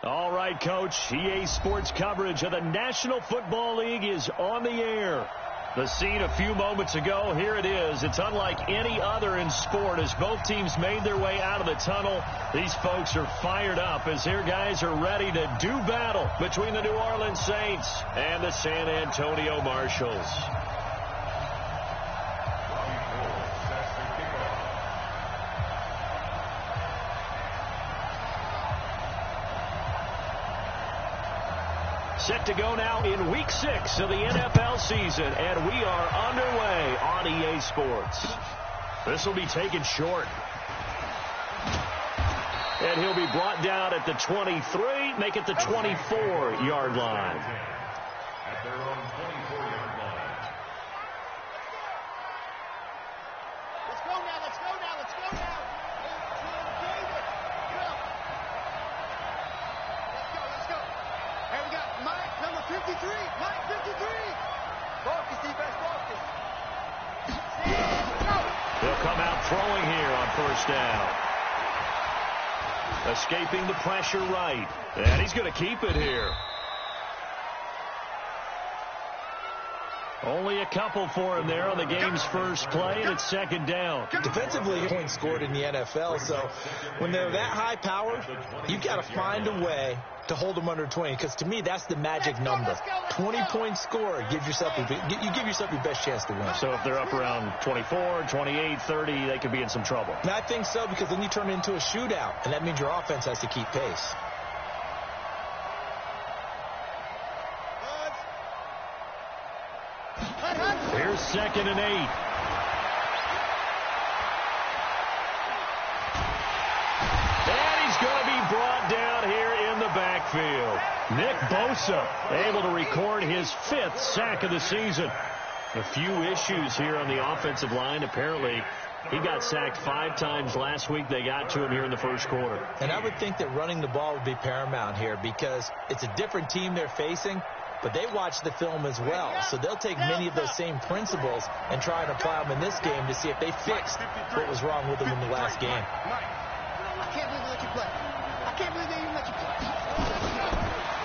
All right, Coach. EA Sports coverage of the National Football League is on the air. The scene a few moments ago, here it is. It's unlike any other in sport as both teams made their way out of the tunnel. These folks are fired up as their guys are ready to do battle between the New Orleans Saints and the San Antonio Marshals. Set to go now in Week 6 of the NFL season, and we are underway on EA Sports. This will be taken short. And he'll be brought down at the 23, make it the 24-yard line. At their own 24-yard line. Let's go now, let's go now, let's go now. Let's go. And we got Mike, number 53. Mike, 53. Focus, defense, focus. They'll come out throwing here on first down. Escaping the pressure right. And he's going to keep it here. Only a couple for him there on the game's first play, and it's second down. Defensively, points scored in the NFL, so when they're that high powered, you've got to find a way to hold them under 20, because to me, that's the magic number. 20 points scored, you give yourself your best chance to win. So if they're up around 24, 28, 30, they could be in some trouble. And I think so, because then you turn it into a shootout, and that means your offense has to keep pace. Here's 2nd and 8. And he's going to be brought down here in the backfield. Nick Bosa able to record his 5th sack of the season. A few issues here on the offensive line. Apparently, he got sacked 5 times last week. They got to him here in the first quarter. And I would think that running the ball would be paramount here, because it's a different team they're facing, but they watch the film as well. So they'll take many of those same principles and try and apply them in this game to see if they fixed what was wrong with them in the last game. I can't believe they let you play. I can't believe they even let you play.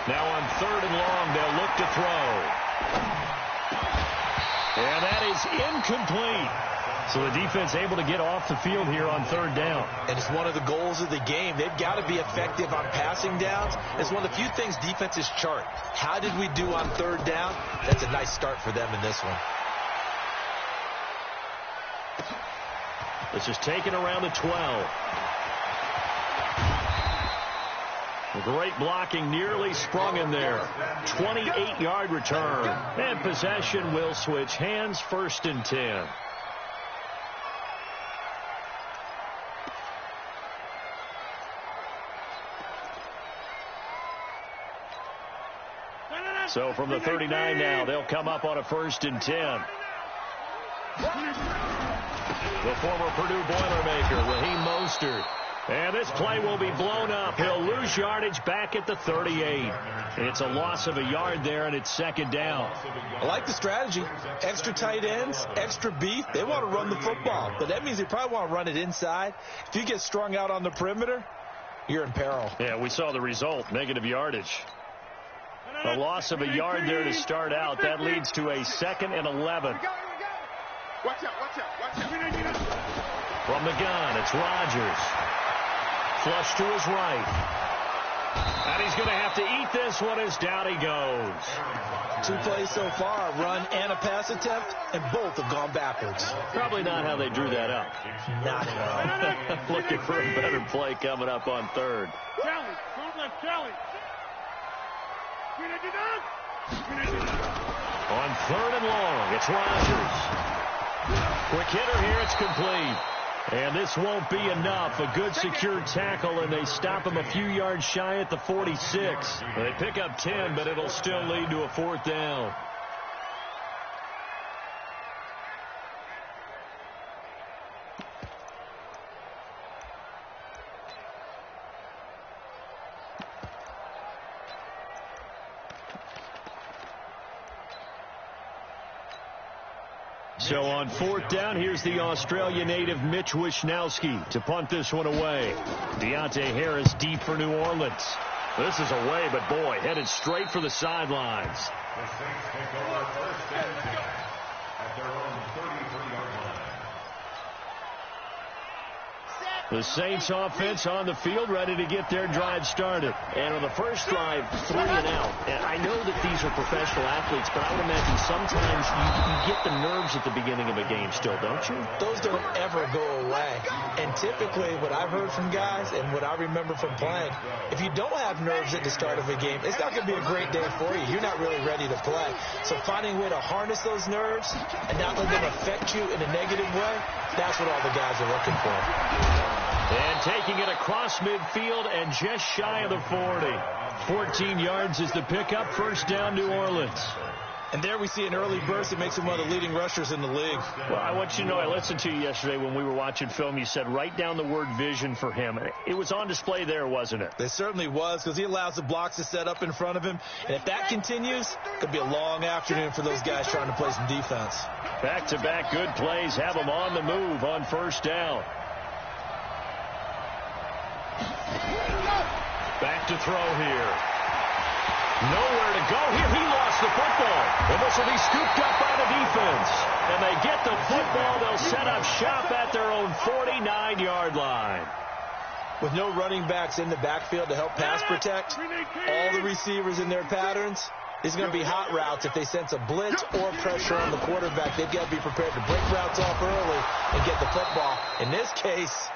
Now on 3rd and long, they'll look to throw. And that is incomplete. So the defense able to get off the field here on 3rd down. And it's one of the goals of the game. They've got to be effective on passing downs. It's one of the few things defenses chart. How did we do on 3rd down? That's a nice start for them in this one. This is taken around the 12. Great blocking, nearly sprung in there. 28-yard return. And possession will switch hands, 1st and 10. So from the 39 now, they'll come up on a 1st and 10. The former Purdue Boilermaker, Raheem Mostert. And this play will be blown up. He'll lose yardage back at the 38. It's a loss of a yard there, and it's 2nd down. I like the strategy. Extra tight ends, extra beef. They want to run the football, but that means they probably want to run it inside. If you get strung out on the perimeter, you're in peril. Yeah, we saw the result, negative yardage. A loss of a yard there to start out. That leads to a 2nd and 11. Watch out. From the gun, it's Rodgers. Flush to his right. And he's going to have to eat this one as down he goes. 2 plays so far, a run and a pass attempt, and both have gone backwards. Probably not how they drew that up. Not at all. Looking for a better play coming up on 3rd. Kelly. On 3rd and long, it's Rodgers. Quick hitter here, it's complete. And this won't be enough. A good secure tackle, and they stop him a few yards shy at the 46. They pick up 10, but it'll still lead to a 4th down. So on 4th down, here's the Australia native Mitch Wishnowsky to punt this one away. Deontay Harris deep for New Orleans. This is away, but boy, headed straight for the sidelines. The Saints take over first and 10 at their own 33-yard line. The Saints offense on the field, ready to get their drive started. And on the first drive, 3 and out. And I know that these are professional athletes, but I would imagine sometimes you get the nerves at the beginning of a game still, don't you? Those don't ever go away. And typically, what I've heard from guys and what I remember from playing, if you don't have nerves at the start of a game, it's not going to be a great day for you. You're not really ready to play. So finding a way to harness those nerves and not let them affect you in a negative way, that's what all the guys are looking for. And taking it across midfield and just shy of the 40. 14 yards is the pickup. First down, New Orleans. And there we see an early burst that makes him one of the leading rushers in the league. Well, I want you to know, I listened to you yesterday when we were watching film. You said write down the word vision for him. It was on display there, wasn't it? It certainly was, because he allows the blocks to set up in front of him. And if that continues, it could be a long afternoon for those guys trying to play some defense. Back-to-back good plays have them on the move on first down. Back to throw here. Nowhere to go here. He lost the football. And this will be scooped up by the defense. And they get the football. They'll set up shop at their own 49-yard line. With no running backs in the backfield to help pass protect, all the receivers in their patterns, these are going to be hot routes. If they sense a blitz or pressure on the quarterback, they've got to be prepared to break routes off early and get the football. In this case,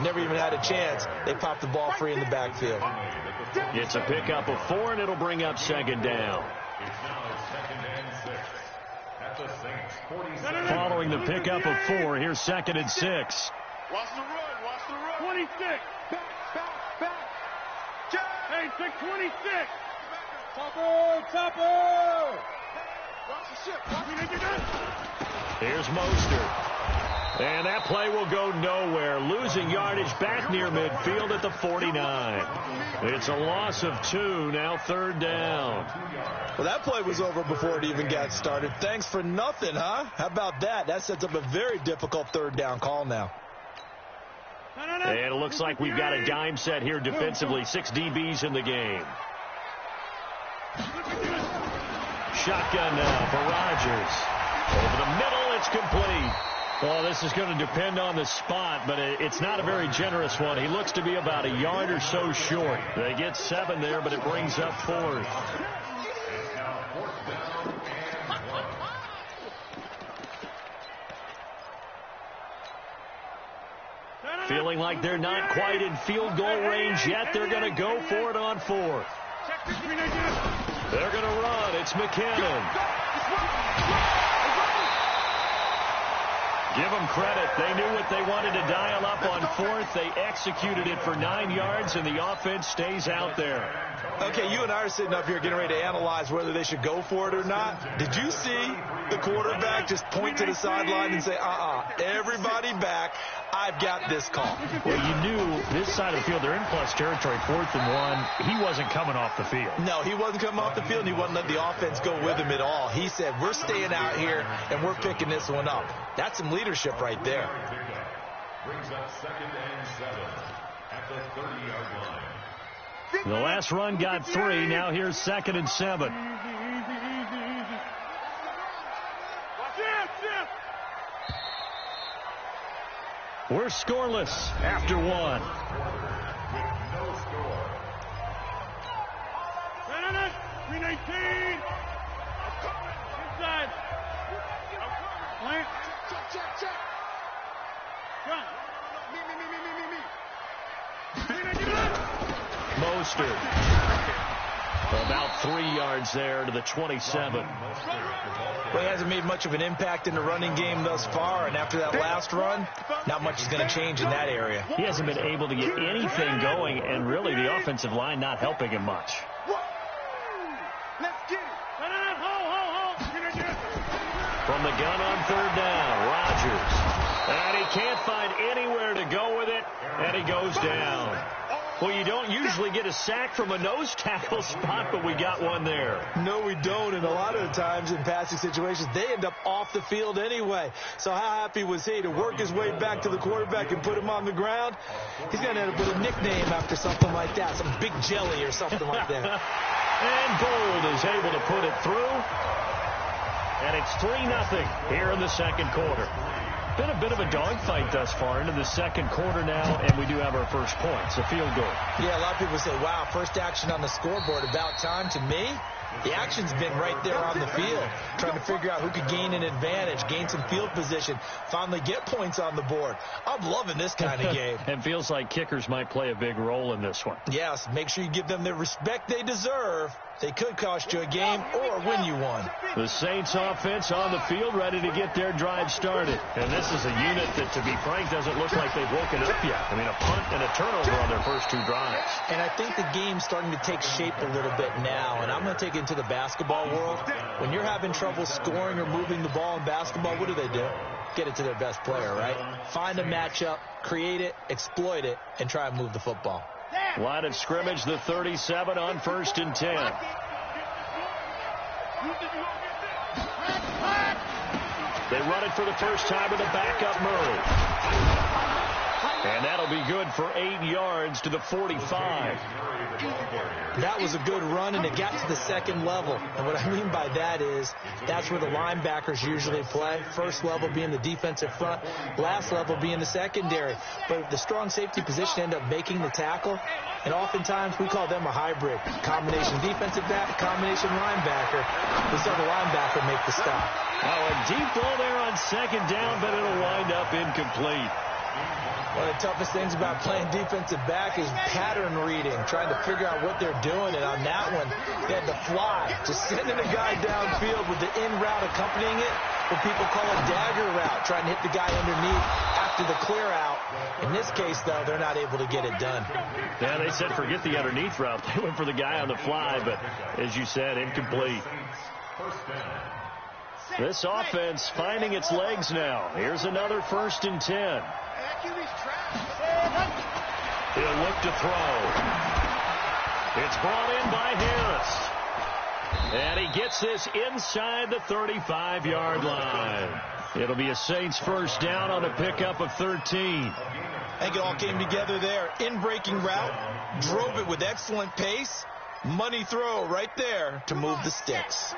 never even had a chance. They popped the ball free in the backfield. It's a pickup of 4, and it'll bring up second down. It's now second and 6 at the Saints 47. Following the pickup of 4, here's second and 6. Watch the run. 26. Back. Hey, 626. Topper. Watch the ship. Here's Mostert. And that play will go nowhere. Losing yardage back near midfield at the 49. It's a loss of 2, now third down. Well, that play was over before it even got started. Thanks for nothing, huh? How about that? That sets up a very difficult third down call now. And it looks like we've got a dime set here defensively. 6 DBs in the game. Shotgun now for Rodgers. Over the middle, it's complete. Well, this is going to depend on the spot, but it's not a very generous one. He looks to be about a yard or so short. They get 7 there, but it brings up 4th. Feeling like they're not quite in field goal range yet. They're going to go for it on 4th. They're going to run. It's McKinnon. Give them credit. They knew what they wanted to dial up on 4th. They executed it for 9 yards, and the offense stays out there. Okay, you and I are sitting up here getting ready to analyze whether they should go for it or not. Did you see the quarterback just point to the sideline and say, everybody back, I've got this call? Well, you knew this side of the field, they're in plus territory, 4th and 1. He wasn't coming off the field. No, he wasn't coming off the field, and he wasn't letting the offense go with him at all. He said, we're staying out here, and we're picking this one up. That's some leadership right there. Brings up second and 7 at the 30-yard line. The last run got 3. Now here's second and 7. We're scoreless after 1. With no score. 319. Inside. Plant. Check. Run. Mostert. About 3 yards there to the 27. Well, he hasn't made much of an impact in the running game thus far, and after that last run, not much is going to change in that area. He hasn't been able to get anything going, and really the offensive line not helping him much. Let's get it. From the gun on third down, Rodgers. And he can't find anywhere to go with it, and he goes down. Well, you don't usually get a sack from a nose tackle spot, but we got one there. No, we don't. And a lot of the times in passing situations, they end up off the field anyway. So how happy was he to work his way back to the quarterback and put him on the ground? He's going to end up with a nickname after something like that, some Big Jelly or something like that. And Gold is able to put it through. And it's 3-0 here in the second quarter. Been a bit of a dogfight thus far into the second quarter now, and we do have our first points, a field goal. Yeah, a lot of people say, wow, first action on the scoreboard, about time. To me, the action's been right there on the field, trying to figure out who could gain an advantage, gain some field position, finally get points on the board. I'm loving this kind of game. It feels like kickers might play a big role in this one. Yes, make sure you give them the respect they deserve. They could cost you a game or win you one. The Saints offense on the field, ready to get their drive started. And this is a unit that, to be frank, doesn't look like they've woken up yet. I mean, a punt and a turnover on their first two drives. And I think the game's starting to take shape a little bit now. And I'm going to take it into the basketball world. When you're having trouble scoring or moving the ball in basketball, what do? Get it to their best player, right? Find a matchup, create it, exploit it, and try and move the football. Line of scrimmage, the 37 on 1st and 10. They run it for the first time with a backup Murray. And that'll be good for 8 yards to the 45. That was a good run, and it got to the second level. And what I mean by that is that's where the linebackers usually play. First level being the defensive front, last level being the secondary. But the strong safety position end up making the tackle, and oftentimes we call them a hybrid. Combination defensive back, combination linebacker. We saw the linebacker make the stop. Oh, a deep ball there on second down, but it'll wind up incomplete. One of the toughest things about playing defensive back is pattern reading, trying to figure out what they're doing. And on that one, they had to fly, just sending a guy downfield with the in route accompanying it, what people call a dagger route, trying to hit the guy underneath after the clear out. In this case, though, they're not able to get it done. Yeah, they said forget the underneath route. They went for the guy on the fly, but as you said, incomplete. This offense finding its legs now. Here's another 1st and 10. He'll look to throw. It's brought in by Harris. And he gets this inside the 35-yard line. It'll be a Saints first down on a pickup of 13. I think it all came together there. In-breaking route, drove it with excellent pace. Money throw right there to move the sticks.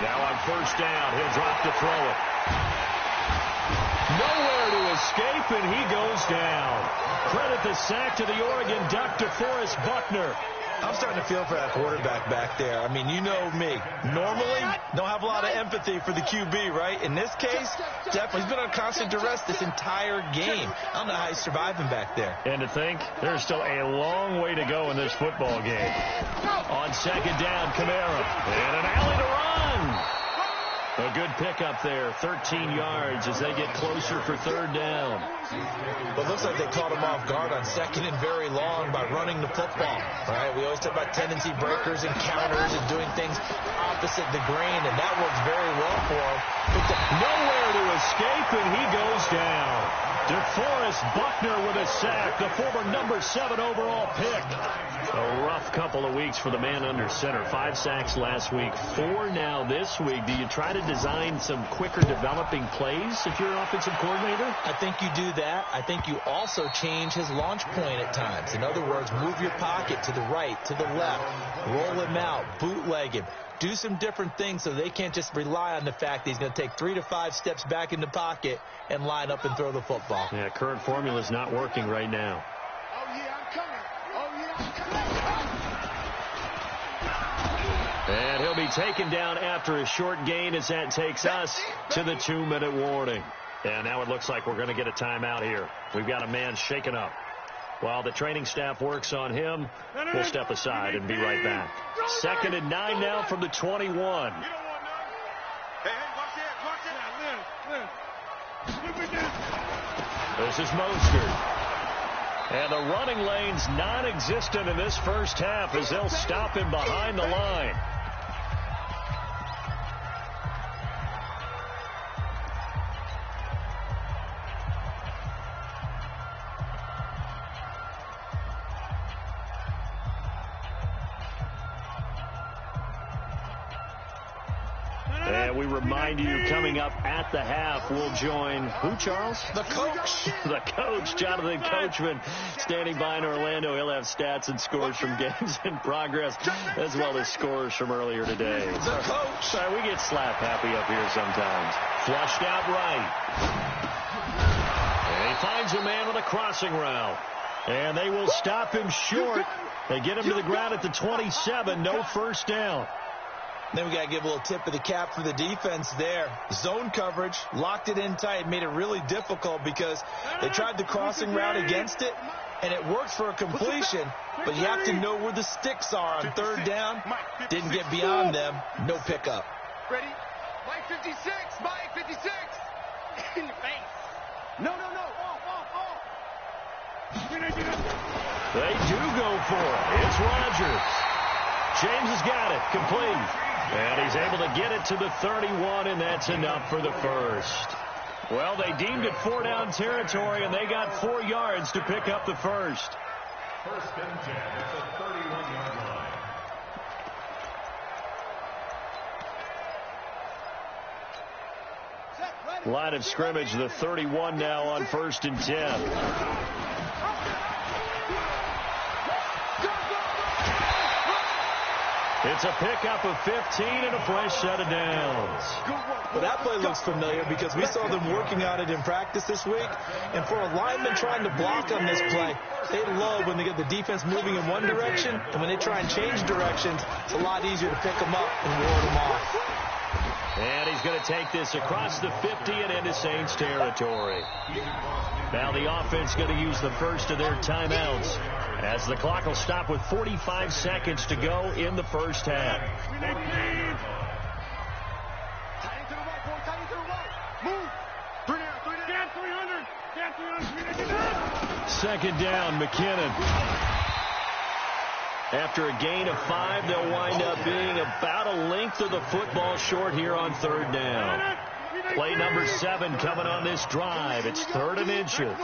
Now on first down, he'll drop to throw it. Nowhere to escape, and he goes down. Credit the sack to the Oregon Duck, DeForest Buckner. I'm starting to feel for that quarterback back there. I mean, you know me. Normally, don't have a lot of empathy for the QB, right? In this case, definitely. He's been on constant duress this entire game. I don't know how he's surviving back there. And to think, there's still a long way to go in this football game. On second down, Kamara. And an alley to run. A good pickup there, 13 yards as they get closer for third down. But it looks like they caught him off guard on second and very long by running the football. Right? We always talk about tendency breakers and counters and doing things opposite the grain, and that works very well for him. But nowhere to escape, and he goes down. DeForest Buckner with a sack, the former number 7 overall pick. A rough couple of weeks for the man under center. 5 sacks last week, 4 now this week. Do you try to design some quicker developing plays if you're an offensive coordinator? I think you do that. I think you also change his launch point at times. In other words, move your pocket to the right, to the left, roll him out, bootleg him. Do some different things so they can't just rely on the fact that he's going to take 3 to 5 steps back in the pocket and line up and throw the football. Yeah, current formula is not working right now. Oh, yeah, I'm coming. Oh, yeah, I'm coming. And he'll be taken down after a short gain as that takes us to the 2-minute warning. And now it looks like we're going to get a timeout here. We've got a man shaken up. While the training staff works on him, we'll step aside and be right back. 2nd and 9 now from the 21. You don't want none. Hey, watch it. This is Mostert. And the running lane's non-existent in this first half as they'll stop him behind the line. And we remind you, coming up at the half, we'll join who, Charles? The coach. The coach, Jonathan Coachman, standing by in Orlando. He'll have stats and scores from games in progress, as well as scores from earlier today. The coach. Sorry, we get slap happy up here sometimes. Flushed out right. And he finds a man on a crossing route. And they will stop him short. They get him to the ground at the 27. No first down. Then we got to give a little tip of the cap for the defense there. Zone coverage, locked it in tight, made it really difficult because they tried the crossing route against it, and it worked for a completion, but you have to know where the sticks are on third down. Didn't get beyond them. No pickup. Ready? Mike 56. Mike 56. In your face. No. Off. They do go for it. It's Rodgers. James has got it. Complete. And he's able to get it to the 31, and that's enough for the first. Well, they deemed it 4-down territory, and they got 4 yards to pick up the first. First and 10 at the 31-yard line. Line of scrimmage, the 31 now on first and 10. It's a pickup of 15 and a fresh set of downs. Well, that play looks familiar because we saw them working on it in practice this week. And for a lineman trying to block on this play, they love when they get the defense moving in one direction. And when they try and change directions, it's a lot easier to pick them up and ward them off. And he's going to take this across the 50 and into Saints territory. Now the offense going to use the first of their timeouts, as the clock will stop with 45 seconds to go in the first half. Second down, McKinnon. After a gain of 5, they'll wind up being about a length of the football short here on third down. Play number 7 coming on this drive. It's 3rd and inches.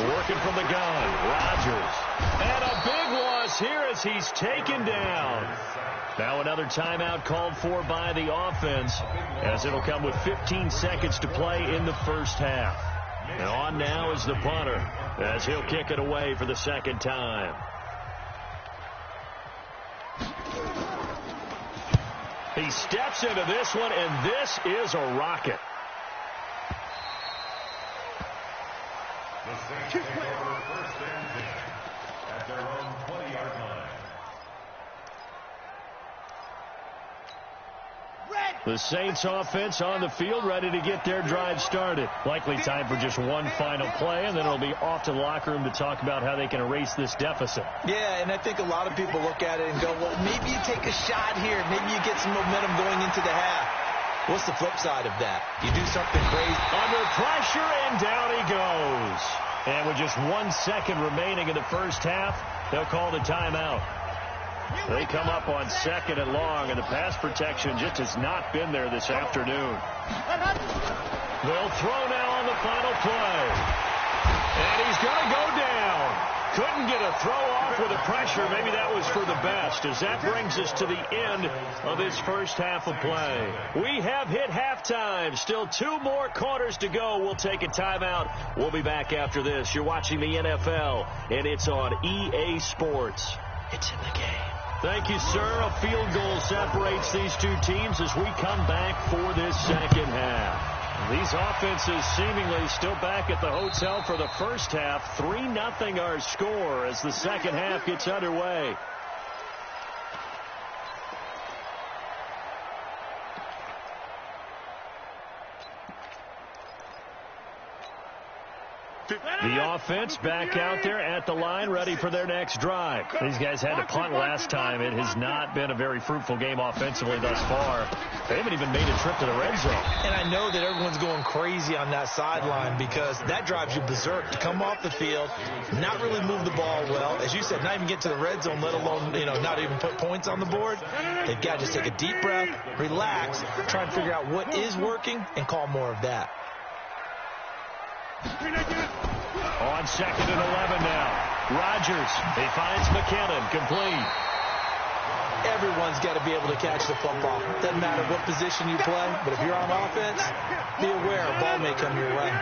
Working from the gun, Rodgers. And a big loss here as he's taken down. Now another timeout called for by the offense, as it'll come with 15 seconds to play in the first half. And on now is the punter, as he'll kick it away for the second time. He steps into this one, and this is a rocket. The Saints take over first and 10 at their own 20-yard line. The Saints offense on the field, ready to get their drive started. Likely time for just one final play, and then it'll be off to the locker room to talk about how they can erase this deficit. Yeah, and I think a lot of people look at it and go, well, maybe you take a shot here. Maybe you get some momentum going into the half. What's the flip side of that? You do something crazy. Under pressure, and down he goes. And with just 1 second remaining in the first half, they'll call the timeout. They come up on 2nd and long, and the pass protection just has not been there this afternoon. They'll throw now on the final play. And he's going to go down. Couldn't get a throw off with the pressure. Maybe that was for the best, as that brings us to the end of this first half of play. We have hit halftime. Still 2 more quarters to go. We'll take a timeout. We'll be back after this. You're watching the NFL, and it's on EA Sports. It's in the game. Thank you, sir. A field goal separates these two teams as we come back for this second half. These offenses seemingly still back at the hotel for the first half. 3-0 our score as the second half gets underway. The offense back out there at the line, ready for their next drive. These guys had to punt last time. It has not been a very fruitful game offensively thus far. They haven't even made a trip to the red zone. And I know that everyone's going crazy on that sideline because that drives you berserk to come off the field, not really move the ball well. As you said, not even get to the red zone, let alone, not even put points on the board. They've got to just take a deep breath, relax, try and figure out what is working, and call more of that. On 2nd and 11 now. Rodgers, he finds McKinnon, complete. Everyone's got to be able to catch the football. Doesn't matter what position you play, but if you're on offense, be aware a ball may come your way.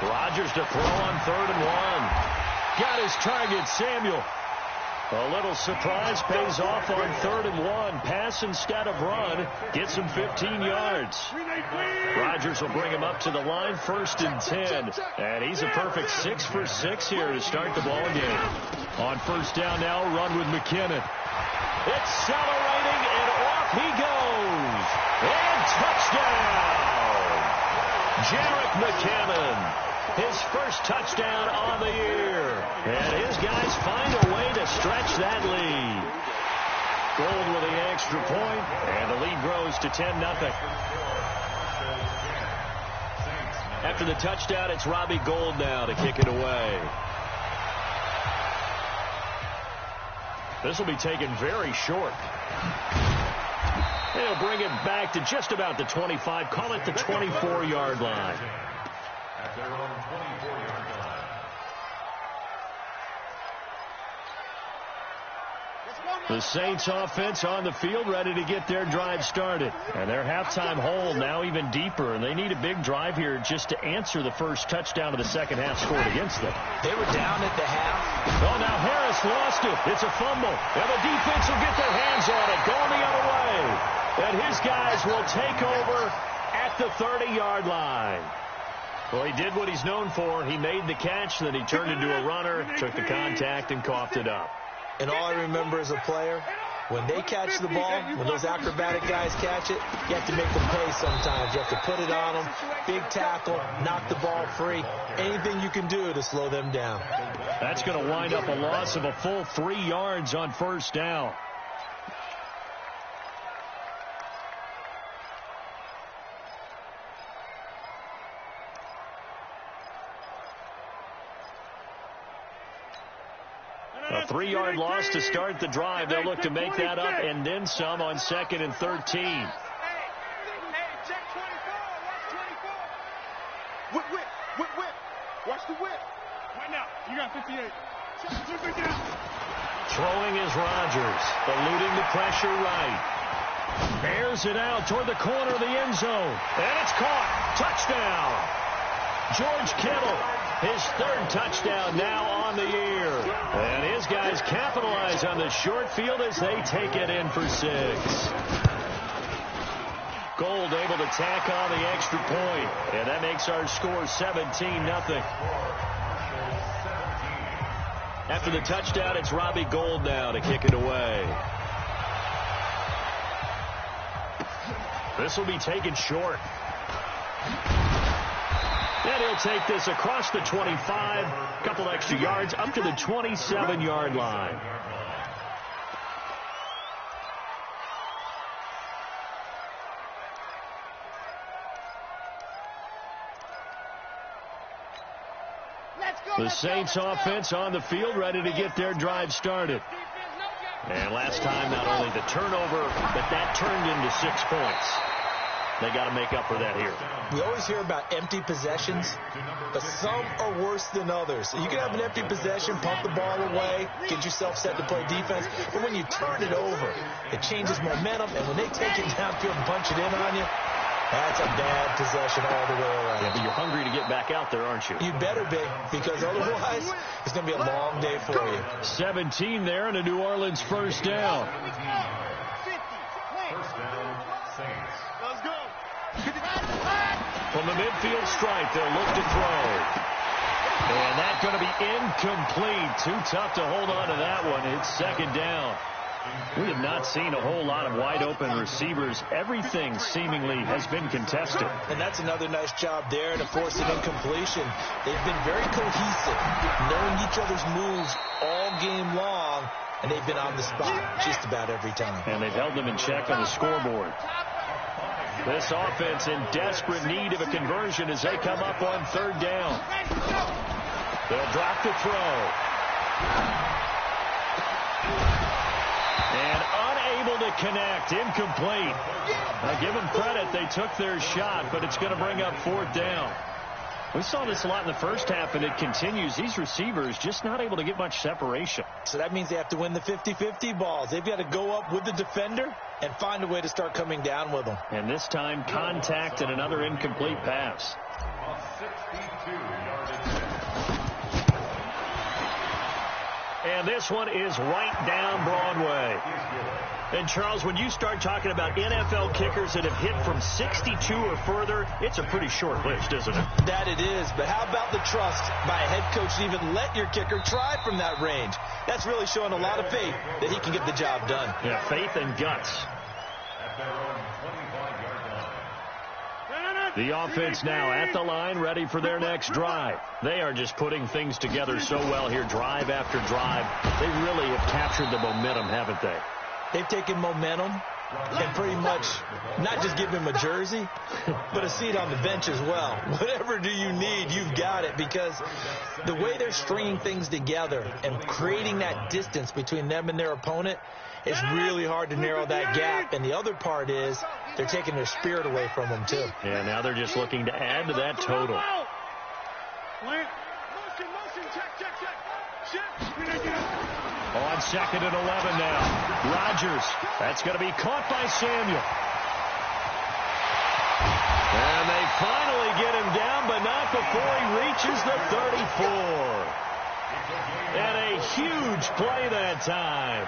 Rodgers to throw on 3rd and 1. Got his target, Samuel. A little surprise pays off on 3rd and 1. Pass instead of run. Gets him 15 yards. Rodgers will bring him up to the line, 1st and 10. And he's a perfect 6 for 6 here to start the ball game. On 1st down now, run with McKinnon. Accelerating, and off he goes. And touchdown! Jarek McKinnon. His first touchdown on the year. And his guys find a way to stretch that lead. Gold with the extra point, and the lead grows to 10-0. After the touchdown, it's Robbie Gould now to kick it away. This will be taken very short. They'll bring it back to just about the 25. Call it the 24-yard line. At their own 24-yard line. The Saints offense on the field, ready to get their drive started. And their halftime hole now even deeper, and they need a big drive here just to answer the first touchdown of the second half scored against them. They were down at the half. Oh, now Harris lost it. It's a fumble. And the defense will get their hands on it, going the other way. And his guys will take over at the 30-yard line. Well, he did what he's known for. He made the catch, then he turned into a runner, took the contact, and coughed it up. And all I remember as a player, when they catch the ball, when those acrobatic guys catch it, you have to make them pay sometimes. You have to put it on them, big tackle, knock the ball free, anything you can do to slow them down. That's going to wind up a loss of a full 3 yards on 1st down. A 3-yard loss to start the drive. They'll look to make that up and then some on 2nd and 13. Hey, check 24. Watch 24. Whip. Watch the whip. Right now, you got 58. Throwing is Rodgers, eluding the pressure right. Bears it out toward the corner of the end zone. And it's caught. Touchdown. George Kittle, his 3rd touchdown now on the year. And his guys capitalize on the short field as they take it in for 6. Gould able to tack on the extra point. And that makes our score 17-0. After the touchdown, it's Robbie Gould now to kick it away. This will be taken short. And he'll take this across the 25, a couple extra yards, up to the 27-yard line. The Saints offense on the field, ready to get their drive started. And last time, not only the turnover, but that turned into 6 points. They got to make up for that here. We always hear about empty possessions, but some are worse than others. So you can have an empty possession, pump the ball away, get yourself set to play defense. But when you turn it over, it changes momentum. And when they take it downfield and punch it in on you, that's a bad possession all the way around. Yeah, but you're hungry to get back out there, aren't you? You better be, because otherwise it's going to be a long day for you. 17 there and a New Orleans 1st down. First down, Saints. Let's go. From the midfield stripe, they'll look to throw. And that's going to be incomplete. Too tough to hold on to that one. It's 2nd down. We have not seen a whole lot of wide-open receivers. Everything seemingly has been contested. And that's another nice job there to force an incompletion. They've been very cohesive, knowing each other's moves all game long, and they've been on the spot just about every time. And they've held them in check on the scoreboard. This offense in desperate need of a conversion as they come up on 3rd down. They'll drop the throw. And unable to connect. Incomplete. Now give them credit. They took their shot, but it's going to bring up 4th down. We saw this a lot in the first half, and it continues. These receivers just not able to get much separation. So that means they have to win the 50-50 balls. They've got to go up with the defender and find a way to start coming down with them. And this time, contact and another incomplete pass. A 62-yard attempt. And this one is right down Broadway. And, Charles, when you start talking about NFL kickers that have hit from 62 or further, it's a pretty short list, isn't it? That it is. But how about the trust by a head coach to even let your kicker try from that range? That's really showing a lot of faith that he can get the job done. Yeah, faith and guts. At their own 25-yard line. The offense now at the line, ready for their next drive. They are just putting things together so well here, drive after drive. They really have captured the momentum, haven't they? They've taken momentum and pretty much not just give him a jersey, but a seat on the bench as well. Whatever do you need, you've got it, because the way they're stringing things together and creating that distance between them and their opponent is really hard to narrow that gap. And the other part is they're taking their spirit away from them, too. Yeah, now they're just looking to add to that total. On 2nd and 11 now. Rodgers. That's going to be caught by Samuel. And they finally get him down, but not before he reaches the 34. And a huge play that time.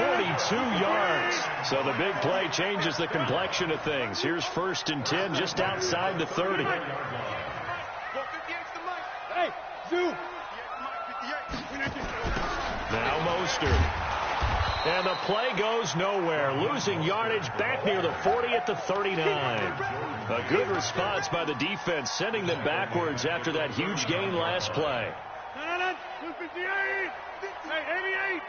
42 yards. So the big play changes the complexion of things. Here's 1st and 10 just outside the 30. Hey, Zoo. Now Mostert. And the play goes nowhere. Losing yardage back near the 40 at the 39. A good response by the defense, sending them backwards after that huge gain last play. 258. Hey, 88.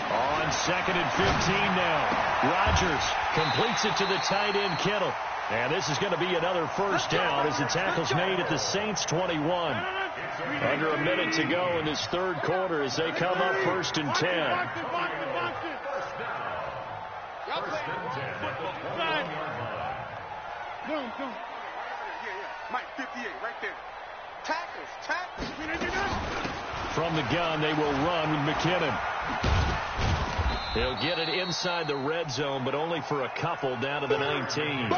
On 2nd and 15 now. Rodgers completes it to the tight end Kittle. And this is going to be another first down as the tackle's made at the Saints 21. Under a minute to go in this third quarter as they come up 1st and 10. First down. 1st and 10 at the 21-yard line. Boom. Mike, 58, right there. Tackles. From the gun, they will run with McKinnon. He'll get it inside the red zone, but only for a couple down to the 19.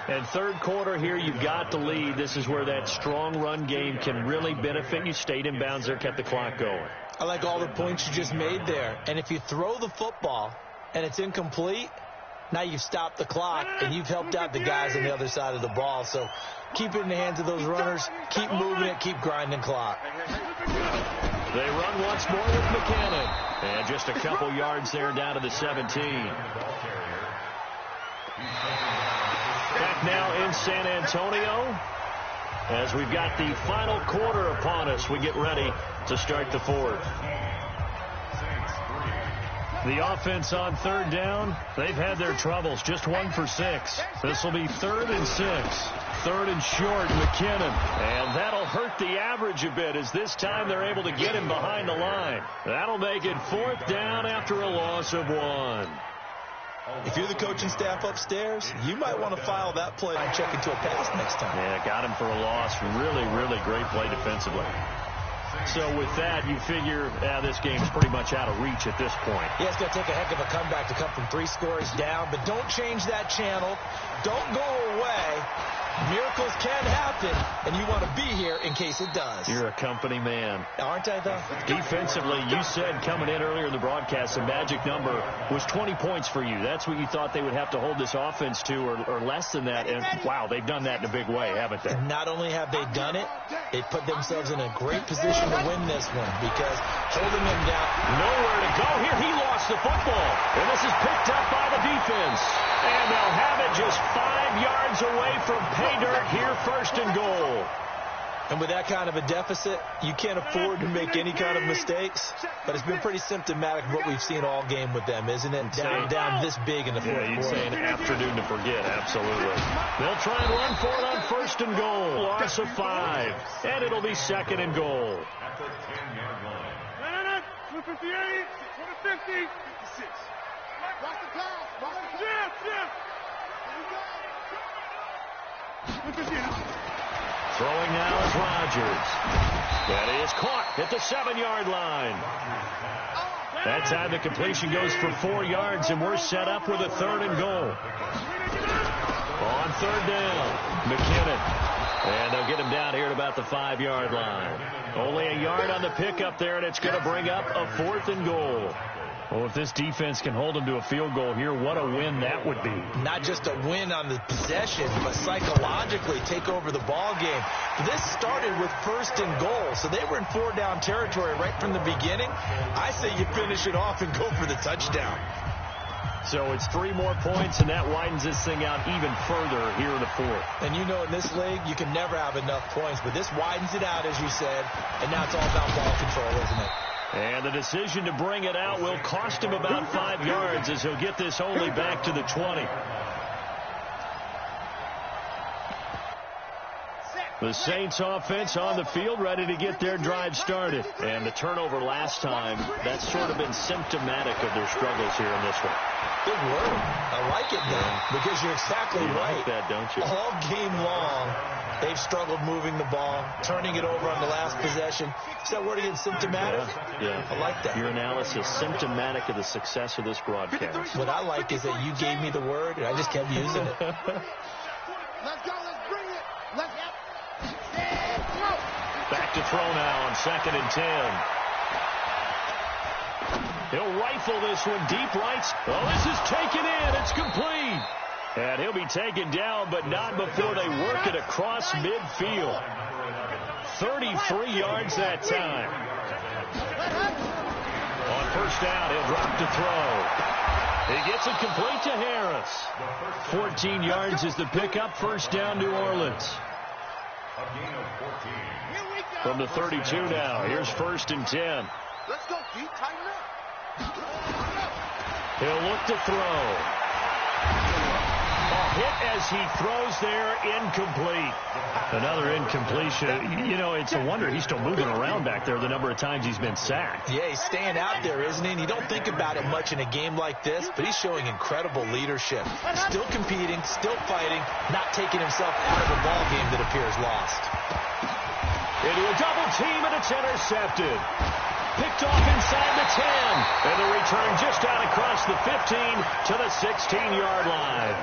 And third quarter here, you've got the lead. This is where that strong run game can really benefit you. Stayed in bounds there, kept the clock going. I like all the points you just made there. And if you throw the football and it's incomplete, now you've stopped the clock and you've helped out the guys on the other side of the ball. So keep it in the hands of those runners. Keep moving it. Keep grinding clock. They run once more with McKinnon. And just a couple yards there down to the 17. Back now in San Antonio as we've got the final quarter upon us. We get ready to start the fourth. The offense on third down, they've had their troubles. Just 1 for 6. This will be 3rd and 6. 3rd and short, McKinnon. And that'll hurt the average a bit as this time they're able to get him behind the line. That'll make it 4th down after a loss of 1. If you're the coaching staff upstairs, you might want to file that play and check into a pass next time. Yeah, got him for a loss. Really great play defensively. So with that, you figure this game's pretty much out of reach at this point. Yeah, it's going to take a heck of a comeback to come from 3 scores down, but don't change that channel. Don't go away. Miracles can happen, and you want to be here in case it does. You're a company man. Aren't I, though? Defensively, you said coming in earlier in the broadcast, the magic number was 20 points for you. That's what you thought they would have to hold this offense to, or less than that. And, wow, they've done that in a big way, haven't they? And not only have they done it, they put themselves in a great position to win this one because holding them down. Nowhere to go here. He lost the football. And this is picked up by the defense. And they'll have it just 5 yards away from pay dirt here, 1st and goal. And with that kind of a deficit, you can't afford to make any kind of mistakes. But it's been pretty symptomatic of what we've seen all game with them, isn't it? Down this big in the fourth quarter. You'd say an afternoon to forget, absolutely. They'll try and run for it on 1st and goal. Loss of 5. And it'll be 2nd and goal. At the 10-yard line. 258, 250, 56. Watch the pass. Watch the Jeff. Throwing now is Rodgers. That is caught at the 7-yard line. That time the completion goes for 4 yards, and we're set up with a 3rd and goal. On 3rd down, McKinnon. And they'll get him down here at about the 5-yard line. Only a yard on the pickup there, and it's going to bring up a 4th and goal. Well, if this defense can hold them to a field goal here, what a win that would be. Not just a win on the possession, but psychologically take over the ball game. This started with 1st and goal, so they were in 4-down territory right from the beginning. I say you finish it off and go for the touchdown. So it's 3 more points, and that widens this thing out even further here in the 4th. And you know in this league, you can never have enough points, but this widens it out, as you said, and now it's all about ball control, isn't it? And the decision to bring it out will cost him about 5 yards as he'll get this only back to the 20. The Saints offense on the field ready to get their drive started. And the turnover last time, that's sort of been symptomatic of their struggles here in this one. Good word. I like it now because you're exactly right. You like that, don't you? All game long, they've struggled moving the ball, turning it over on the last possession. Is that word again, symptomatic? Yeah. I like that. Your analysis, symptomatic of the success of this broadcast. What I like is that you gave me the word, and I just kept using it. Let's go. Let's bring it. Let's go. Back to throw now on 2nd and 10. He'll rifle this one deep right. Oh, this is taken in. It's complete. And he'll be taken down, but not before they work it across midfield. 33 yards that time. On 1st down, he'll drop to throw. He gets it complete to Harris. 14 yards is the pickup. 1st down, New Orleans. From the 32 now, here's 1st and 10. Let's go, Pete. Tighten up. He'll look to throw. A hit as he throws there, incomplete. Another incompletion. You know, it's a wonder he's still moving around back there the number of times he's been sacked. Yeah, he's staying out there, isn't he? And you don't think about it much in a game like this, but he's showing incredible leadership. Still competing, still fighting, not taking himself out of a ball game that appears lost. Into a double team, and it's intercepted. Picked off inside the 10. And the return just out across the 15 to the 16-yard line.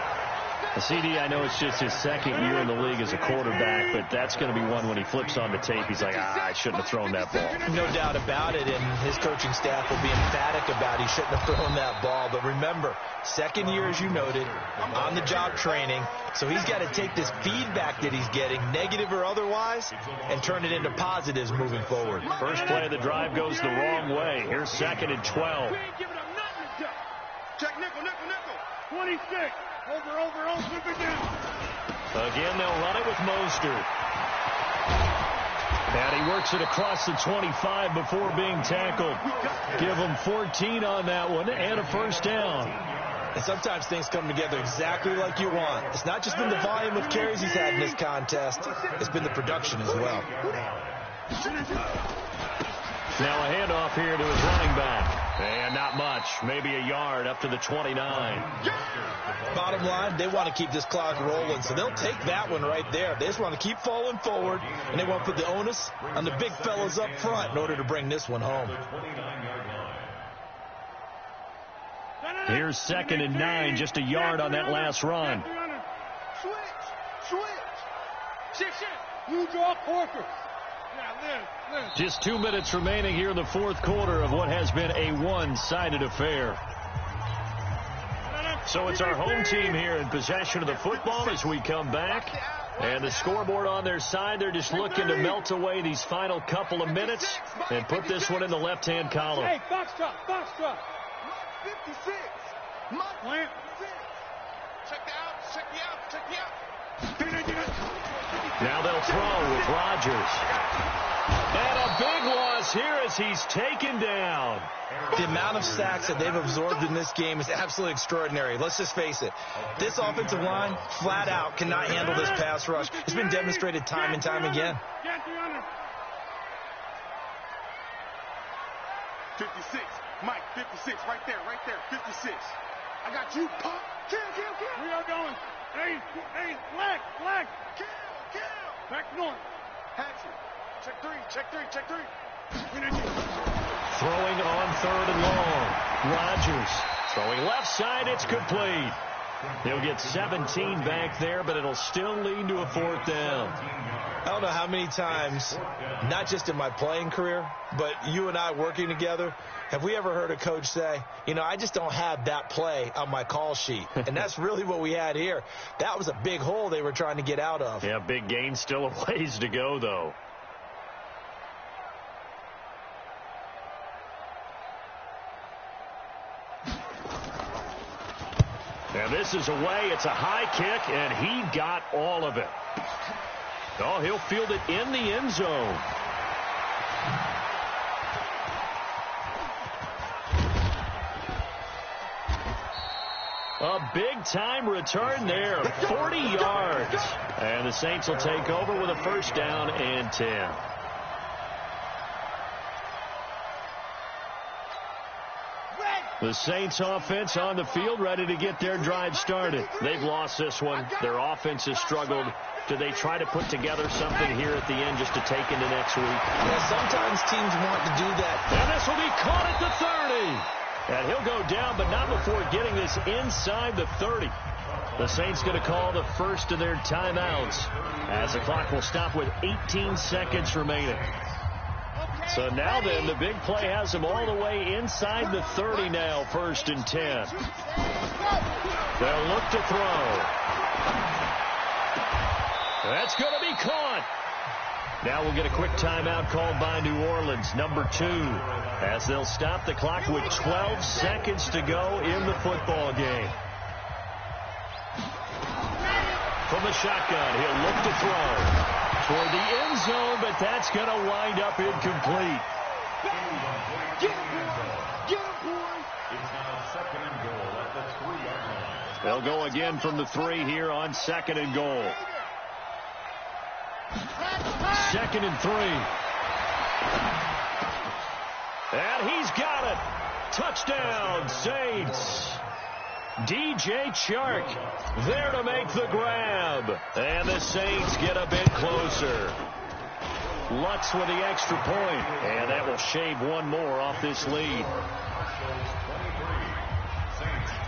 CD, I know it's just his 2nd year in the league as a quarterback, but that's going to be one when he flips on the tape. He's like, I shouldn't have thrown that ball. No doubt about it, and his coaching staff will be emphatic about he shouldn't have thrown that ball. But remember, 2nd year, as you noted, on-the-job training, so he's got to take this feedback that he's getting, negative or otherwise, and turn it into positives moving forward. First play of the drive goes the wrong way. Here's 2nd and 12. Check nickel, nickel, nickel. 26. Over, flip it down. Again, they'll run it with Mostert. And he works it across the 25 before being tackled. Give him 14 on that one and a 1st down. And sometimes things come together exactly like you want. It's not just been the volume of carries he's had in this contest. It's been the production as well. Now a handoff here to his running back. And not much. Maybe a yard up to the 29. Bottom line, they want to keep this clock rolling, so they'll take that one right there. They just want to keep falling forward, and they want to put the onus on the big fellas up front in order to bring this one home. Here's 2nd and 9, just a yard on that last run. Switch. You draw Corker. Just 2 minutes remaining here in the 4th quarter of what has been a one-sided affair. So it's our home team here in possession of the football as we come back. And the scoreboard on their side, they're just looking to melt away these final couple of minutes and put this one in the left-hand column. Hey, box drop. 56. Plant. Check me out. Now they'll throw with Rodgers. And a big loss here as he's taken down. The amount of sacks that they've absorbed in this game is absolutely extraordinary. Let's just face it. This offensive line, flat out, cannot handle this pass rush. It's been demonstrated time and time again. 56. Mike, 56. Right there. 56. I got you. Pop. Kill. We are going. Hey, black. Kill. Back north. Hatcher. Check three. Throwing on 3rd and long. Rodgers throwing left side. It's complete. He'll get 17 back there, but it'll still lead to a 4th down. I don't know how many times, not just in my playing career, but you and I working together, have we ever heard a coach say, I just don't have that play on my call sheet. And that's really what we had here. That was a big hole they were trying to get out of. Yeah, big gain, still a ways to go, though. And this is away. It's a high kick, and he got all of it. Oh, he'll field it in the end zone. A big-time return there, 40 yards. And the Saints will take over with a 1st down and 10. The Saints offense on the field, ready to get their drive started. They've lost this one. Their offense has struggled. Do they try to put together something here at the end just to take into next week? Yeah, sometimes teams want to do that. And this will be caught at the 30. And he'll go down, but not before getting this inside the 30. The Saints going to call the first of their timeouts as the clock will stop with 18 seconds remaining. So now then, the big play has them all the way inside the 30 now, 1st and 10. They'll look to throw. That's going to be caught. Now we'll get a quick timeout called by New Orleans, number 2, as they'll stop the clock with 12 seconds to go in the football game. From the shotgun, he'll look to throw toward the end zone, but that's going to wind up incomplete. Get him, boy. It's now 2nd and goal at the 3-yard line. They'll go again from the 3 here on 2nd and goal. 2nd and 3. And he's got it. Touchdown, Saints. DJ Chark there to make the grab. And the Saints get a bit closer. Lutz with the extra point. And that will shave one more off this lead. Marshals 23, Saints 10.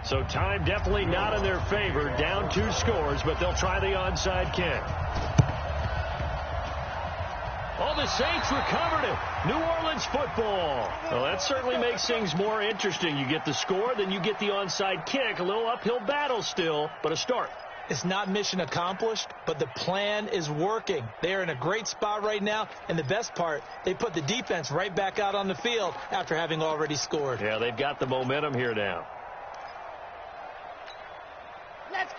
So time definitely not in their favor. Down 2 scores, but they'll try the onside kick. Oh, the Saints recovered it. New Orleans football. Well, that certainly makes things more interesting. You get the score, then you get the onside kick. A little uphill battle still, but a start. It's not mission accomplished, but the plan is working. They're in a great spot right now, and the best part, they put the defense right back out on the field after having already scored. Yeah, they've got the momentum here now.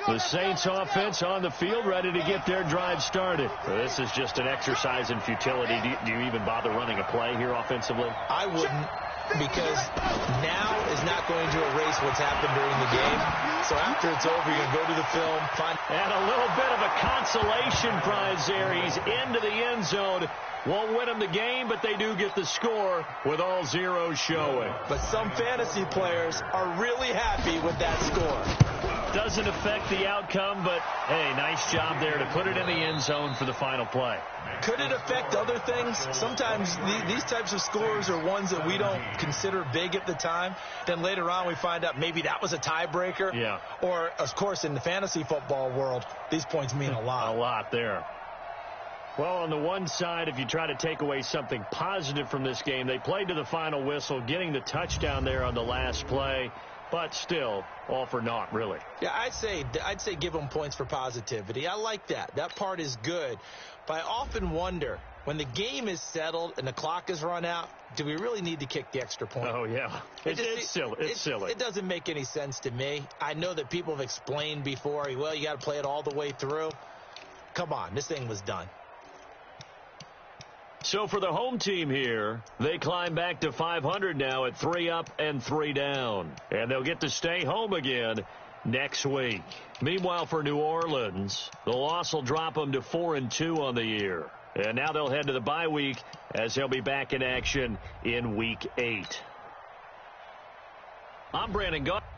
The Saints offense on the field, ready to get their drive started. This is just an exercise in futility. Do you even bother running a play here offensively? I wouldn't, because now is not going to erase what's happened during the game. So after it's over, you're going to go to the film, find... And a little bit of a consolation prize there. He's into the end zone. Won't win them the game, but they do get the score with all zeros showing. But some fantasy players are really happy with that score. Doesn't affect the outcome, but, hey, nice job there to put it in the end zone for the final play. Could it affect other things? Sometimes these types of scores are ones that we don't consider big at the time. Then later on we find out maybe that was a tiebreaker. Yeah. Or, of course, in the fantasy football world, these points mean a lot. A lot there. Well, on the one side, if you try to take away something positive from this game, they played to the final whistle, getting the touchdown there on the last play. But still, all for naught, really. Yeah, I'd say give them points for positivity. I like that. That part is good. But I often wonder, when the game is settled and the clock is run out, do we really need to kick the extra point? Oh, yeah. It's silly. It's silly. It doesn't make any sense to me. I know that people have explained before, well, you got to play it all the way through. Come on, this thing was done. So for the home team here, they climb back to 500 now at 3 up and 3 down. And they'll get to stay home again next week. Meanwhile, for New Orleans, the loss will drop them to 4-2 on the year. And now they'll head to the bye week as they'll be back in action in Week 8. I'm Brandon Gaudin.